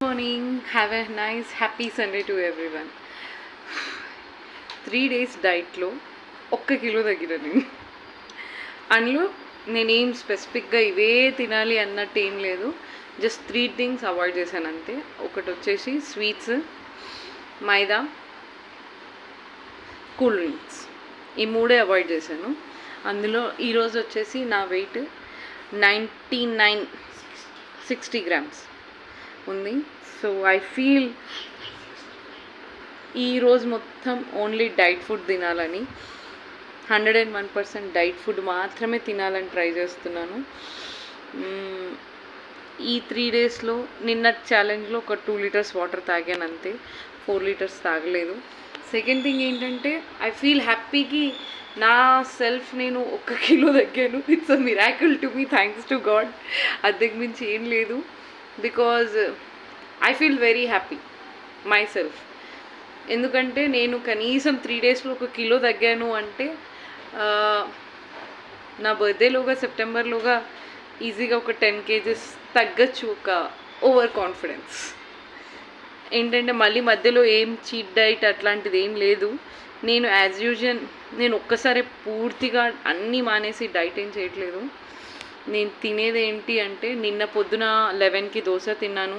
Morning, have a nice happy Sunday to everyone. 3 days diet లో 1 kilo తగ్గిన నేను. అందులో నేనేం స్పెసిఫిక్గా ఇవే తినాలి అన్నట్టు ఏం లేదు. జస్ట్ 3 థింగ్స్ అవాయిడ్ చేశాను అంతే. ఒకటి వచ్చేసి స్వీట్స్, మైదా, కూల్ డ్రింక్స్, ఈ మూడే అవాయిడ్ చేశాను. అందులో ఈరోజు వచ్చేసి నా వెయిట్ 60 గ్రామ్స్ ఉంది. సో ఐ ఫీల్ ఈరోజు మొత్తం ఓన్లీ డైట్ ఫుడ్ తినాలని, 101% డైట్ ఫుడ్ మాత్రమే తినాలని ట్రై చేస్తున్నాను. ఈ 3 డేస్లో నిన్న ఛాలెంజ్లో ఒక 2 లీటర్స్ వాటర్ తాగాను అంతే, 4 లీటర్స్ తాగలేదు. సెకండ్ థింగ్ ఏంటంటే ఐ ఫీల్ హ్యాపీకి నా సెల్ఫ్ నేను 1 కిలో తగ్గాను. It's a miracle to me, thanks to God. అంతకు మించి ఏం లేదు. Because I feel very happy myself. ఎందుకంటే నేను కనీసం 3 డేస్లో 1 కిలో తగ్గాను అంటే నా బర్త్డేలోగా సెప్టెంబర్లోగా ఈజీగా ఒక 10 కేజెస్ తగ్గచ్చు. ఒక ఓవర్ కాన్ఫిడెన్స్ ఏంటంటే మళ్ళీ మధ్యలో ఏం చీట్ డైట్ అట్లాంటిది ఏం లేదు. నేను యాజ్ యూజువల్ నేను ఒక్కసారి పూర్తిగా అన్నీ మానేసి డైట్ ఏం చేయట్లేదు. నేను తినేది ఏంటి అంటే నిన్న పొద్దున 11కి దోశ తిన్నాను,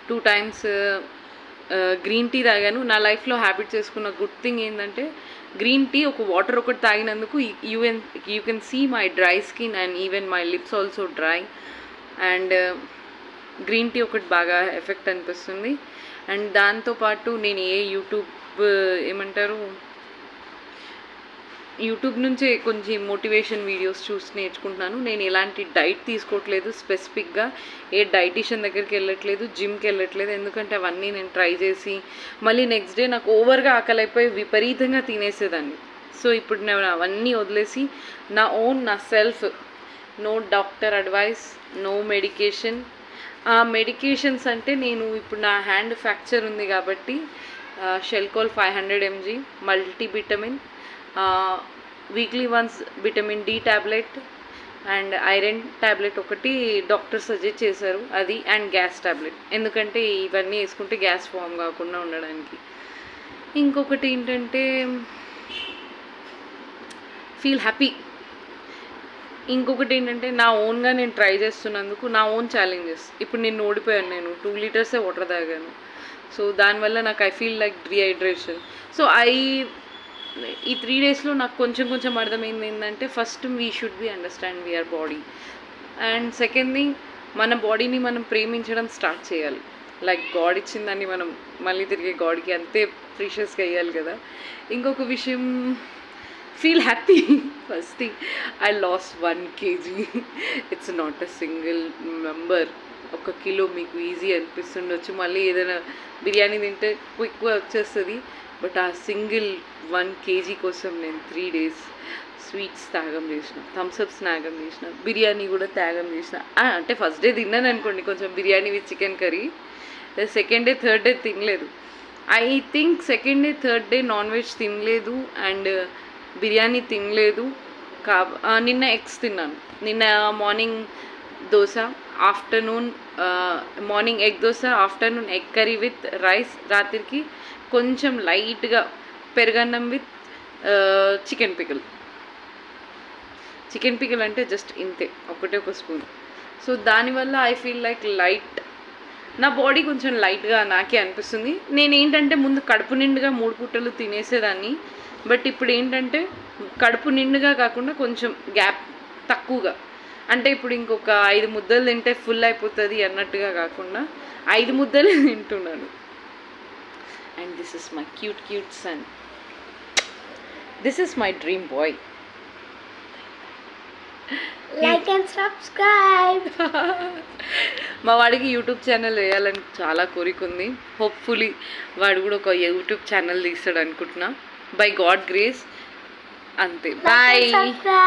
2 times గ్రీన్ టీ తాగాను. నా లైఫ్లో హ్యాబిట్ చేసుకున్న గుడ్ థింగ్ ఏంటంటే గ్రీన్ టీ ఒక వాటర్ ఒకటి తాగినందుకు you can see my dry skin and even my lips also dry. And green tea ఒకటి బాగా ఎఫెక్ట్ అనిపిస్తుంది. అండ్ దాంతోపాటు నేను యూట్యూబ్ నుంచే కొంచెం మోటివేషన్ వీడియోస్ చూసి నేర్చుకుంటున్నాను. నేను ఎలాంటి డైట్ తీసుకోవట్లేదు, స్పెసిఫిక్గా ఏ డైటీషియన్ దగ్గరికి వెళ్ళట్లేదు, జిమ్కి వెళ్ళట్లేదు. ఎందుకంటే అవన్నీ నేను ట్రై చేసి మళ్ళీ నెక్స్ట్ డే నాకు ఓవర్గా ఆకలి అయిపోయి విపరీతంగా తినేసేదాన్ని. సో ఇప్పుడు నేను అవన్నీ వదిలేసి నా self, no doctor advice, no medication. Medications అంటే నేను ఇప్పుడు నా హ్యాండ్ ఫ్రాక్చర్ ఉంది కాబట్టి Shelcal 500 mg, multivitamin, weekly once vitamin D tablet and iron tablet ఒకటి డాక్టర్ సజెస్ట్ చేశారు, అది అండ్ గ్యాస్ ట్యాబ్లెట్. ఎందుకంటే ఇవన్నీ వేసుకుంటే గ్యాస్ ఫామ్ కాకుండా ఉండడానికి. ఇంకొకటి ఏంటంటే ఫీల్ హ్యాపీ. ఇంకొకటి ఏంటంటే నా ఓన్గా నేను ట్రై చేస్తున్నందుకు నా ఓన్ ఛాలెంజెస్. ఇప్పుడు నేను ఓడిపోయాను, నేను 2 లీటర్సే వాటర్ తాగాను. సో దానివల్ల నాకు I feel like dehydration. So ఈ 3 డేస్లో నాకు కొంచెం అర్థమైంది ఏంటంటే first we should be understand we are body. And second thing, మన బాడీని మనం ప్రేమించడం స్టార్ట్ చేయాలి. లైక్ గాడ్ ఇచ్చిన దాన్ని మనం మళ్ళీ తిరిగి గాడ్కి అంతే ప్రీషియస్గా వేయాలి కదా. ఇంకొక విషయం, feel happy. First thing, I last 1 kg. It's not a single number. 1 kilo మీకు ఈజీ అనిపిస్తుండొచ్చు, మళ్ళీ ఏదైనా బిర్యానీ తింటే క్విక్గా వచ్చేస్తుంది. బట్ ఆ సింగిల్ 1 kg కోసం నేను 3 days స్వీట్స్ త్యాగం చేసిన, థమ్స్అప్స్ త్యాగం చేసిన, బిర్యానీ కూడా త్యాగం చేసిన. అంటే ఫస్ట్ డే తిన్నాను అనుకోండి కొంచెం biryani with chicken curry. Second day third day తినలేదు. I think second day third day non veg తినలేదు అండ్ బిర్యానీ తినలేదు. నిన్న ఎగ్స్ తిన్నాను. నిన్న morning dosa, afternoon morning egg dosa, afternoon egg curry with rice, రాత్రికి కొంచెం లైట్గా పెరుగన్నం విత్ చికెన్ పికిల్ అంటే జస్ట్ ఇంతే, ఒక స్పూన్. సో దానివల్ల ఐ ఫీల్ లైక్ లైట్, నా బాడీ కొంచెం లైట్గా నాకే అనిపిస్తుంది. నేనేంటంటే ముందు కడుపు నిండుగా 3 పూటలు తినేసేదాన్ని. బట్ ఇప్పుడు ఏంటంటే కడుపు నిండుగా కాకుండా కొంచెం గ్యాప్ తక్కువగా, అంటే ఇప్పుడు ఇంకొక 5 ముద్దలు తింటే ఫుల్ అయిపోతుంది అన్నట్టుగా కాకుండా 5 ముద్దలే తింటున్నాను. And this is my cute son. This is my dream boy. Like and subscribe. మా వాడికి యూట్యూబ్ ఛానల్ వేయాలని చాలా కోరిక ఉంది. హోప్ఫుల్లీ వాడు కూడా ఒక యూట్యూబ్ ఛానల్ తీస్తాడు అనుకుంటున్నా, బై గాడ్ గ్రేస్. అంతే, బాయ్.